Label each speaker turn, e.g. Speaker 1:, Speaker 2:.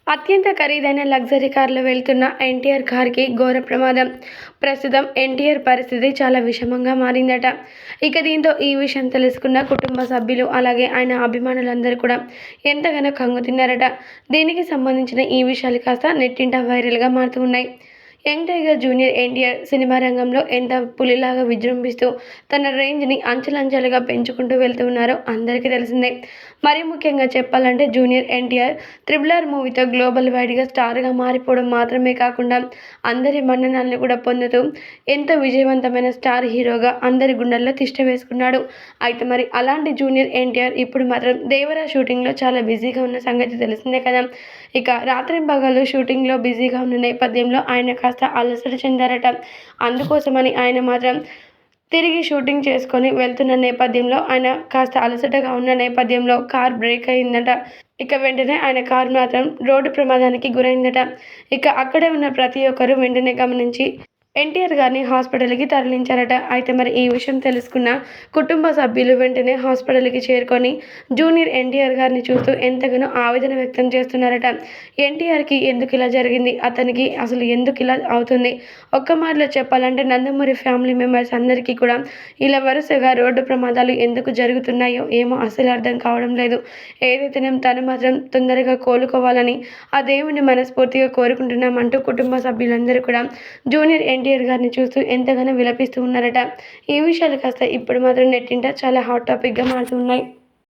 Speaker 1: అత్యంత ఖరీదైన లగ్జరీ కార్‌లో వెళ్తున్న ఎన్టీఆర్ కార్‌కి ఘోర ప్రమాదం. ప్రస్తుతం ఎన్టీఆర్ పరిస్థితి చాలా విషమంగా మారిందట. ఇక దీంతో ఈ విషయం తెలుసుకున్న కుటుంబ సభ్యులు, అలాగే ఆయన అభిమానులందరూ కూడా ఎంతగానో కంగుతిన్నారట. దీనికి సంబంధించిన ఈ విషయాలు కాస్త నెట్టింట వైరల్‌గా మారుతూ ఉన్నాయి. Young tiger junior NTR cinema రంగంలో ఎంత పులిలాగా విజృంభిస్తూ తన రేంజ్‌ని అంచెలంచెలుగా పెంచుకుంటూ వెళ్తూ ఉన్నారో అందరికీ తెలిసిందే. మరీ ముఖ్యంగా చెప్పాలంటే జూనియర్ ఎన్టీఆర్ 'ట్రిపుల్ ఆర్' మూవీతో గ్లోబల్ వైడ్‌గా స్టార్‌గా మారిపోవడం మాత్రమే కాకుండా అందరి మన్ననలను కూడా పొందుతూ ఎంతో విజయవంతమైన స్టార్ హీరోగా అందరి గుండెల్లో తిష్ట వేసుకున్నాడు. అయితే మరి అలాంటి జూనియర్ ఎన్టీఆర్ ఇప్పుడు మాత్రం 'దేవరా' షూటింగ్‌లో చాలా బిజీగా ఉన్న సంగతి తెలిసిందే కదా! ఇక రాత్రింబగళ్ళు షూటింగ్‌లో బిజీగా ఉన్న నేపథ్యంలో ఆయన కాస్త అలసట చెందారట. అందుకోసమని ఆయన మాత్రం తిరిగి షూటింగ్ చేసుకొని వెళ్తున్న నేపథ్యంలో ఆయన కాస్త అలసటగా ఉన్న నేపథ్యంలో కార్ బ్రేక్ అయిందట. ఇక వెంటనే ఆయన కారు మాత్రం రోడ్డు ప్రమాదానికి గురైందట. ఇక అక్కడే ఉన్న ప్రతి ఒక్కరు వెంటనే గమనించి ఎన్టీఆర్ గారిని హాస్పిటల్‌కి తరలించారట. అయితే మరి ఈ విషయం తెలుసుకున్న కుటుంబ సభ్యులు వెంటనే హాస్పిటల్‌కి చేరుకొని జూనియర్ ఎన్టీఆర్ గారిని చూస్తూ ఎంతగానో ఆవేదన వ్యక్తం చేస్తున్నారట. ఎన్టీఆర్‌కి ఎందుకిలా జరిగింది? అతనికి అసలు ఎందుకిలా అవుతుంది? ఒక్క మాటలో చెప్పాలంటే నందమూరి ఫ్యామిలీ మెంబర్స్ అందరికీ కూడా ఇలా వరుసగా రోడ్డు ప్రమాదాలు ఎందుకు జరుగుతున్నాయో ఏమో అస్సలు అర్థం కావడం లేదు. ఏదైతేనేం తను మాత్రం తొందరగా కోలుకోవాలని ఆ దేవుడిని మనస్ఫూర్తిగా కోరుకుంటున్నామంటూ కుటుంబ సభ్యులందరూ కూడా జూనియర్ ఎన్టీఆర్ గారిని చూస్తూ ఎంతగానో విలపిస్తూ ఉన్నారట. ఈ విషయాలు కాస్త ఇప్పుడు మాత్రం నెట్టింట చాలా హాట్ టాపిక్‌గా మారుతూ ఉన్నాయి.